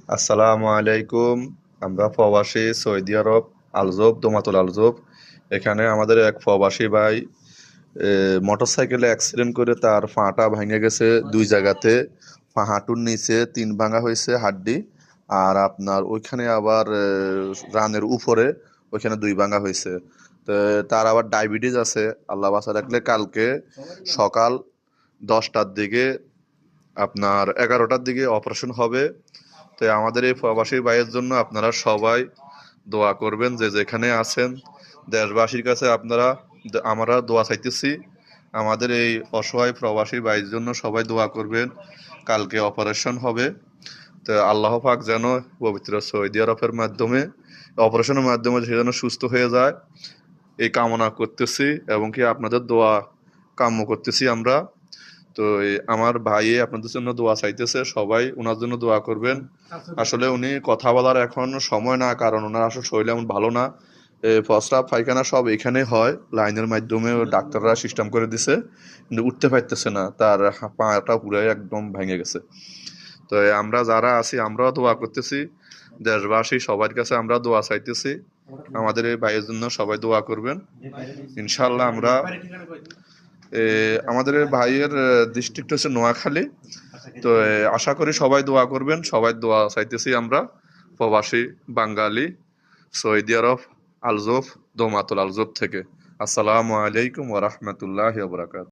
আসসালামু আলাইকুম। আমরা প্রবাসী সৌদি আরব আলজোব দোমাতুল আলজোব। এখানে আমাদের এক প্রবাসী ভাই মোটরসাইকেলে অ্যাক্সিডেন্ট করে তার পাটা ভেঙে গেছে দুই জায়গাতে। হাঁটুর নিচে তিন ভাঙা হয়েছে হাড্ডি, আর আপনার ওইখানে আবার রানের উপরে ওইখানে দুই ভাঙা হয়েছে। তো তার আবার ডায়াবেটিস আছে। আল্লাহ বাঁচা রাখলে কালকে সকাল 10টার দিকে আপনার 11টার দিকে অপারেশন হবে। তো আমাদের এই প্রবাসী ভাইয়ের জন্য আপনারা সবাই দোয়া করবেন, যে যেখানে আছেন। দেশবাসীর কাছে আমরা দোয়া চাইতেছি। আমাদের এই অসহায় প্রবাসী ভাইয়ের জন্য সবাই দোয়া করবেন। কালকে অপারেশন হবে। তো আল্লাহ পাক যেন পবিত্র সৌদি আরবের মাধ্যমে অপারেশনের মাধ্যমে সে যেন সুস্থ হয়ে যায়, এই কামনা করতেছি এবং কি আপনাদের দোয়া কাম্য করতেছি আমরা। তো আমার ভাই আপনাদের জন্য দোয়া চাইতেছে, সবাই ওনার জন্য দোয়া করবেন। আসলে উনি কথা বলার এখন সময় না, কারণ ওনার আসলে শরীর এমন ভালো না। প্রস্রাব পায়খানা সব এখানে হয়, লাইনের মাধ্যমে ডাক্তাররা সিস্টেম করে দিছে, কিন্তু উঠতে পারতেছে না, তার পাটা পুরাই একদম ভেঙে গেছে। তো আমরা যারা আছি আমরাও দোয়া করতেছি, দেশবাসী সবার কাছে আমরা দোয়া চাইতেছি। আমাদের এই ভাইয়ের জন্য সবাই দোয়া করবেন ইনশাল্লাহ। আমাদের এই ভাইয়ের ডিস্ট্রিক্ট হচ্ছে নোয়াখালী। তো আশা করি সবাই দোয়া করবেন, সবাই দোয়া চাইতেছি আমরা প্রবাসী বাঙালি সৌদি আরব আলজোফ দোমাতুল আলজোফ থেকে। আসসালামু আলাইকুম ওয়া রাহমাতুল্লাহি ওয়া বারাকাতুহু।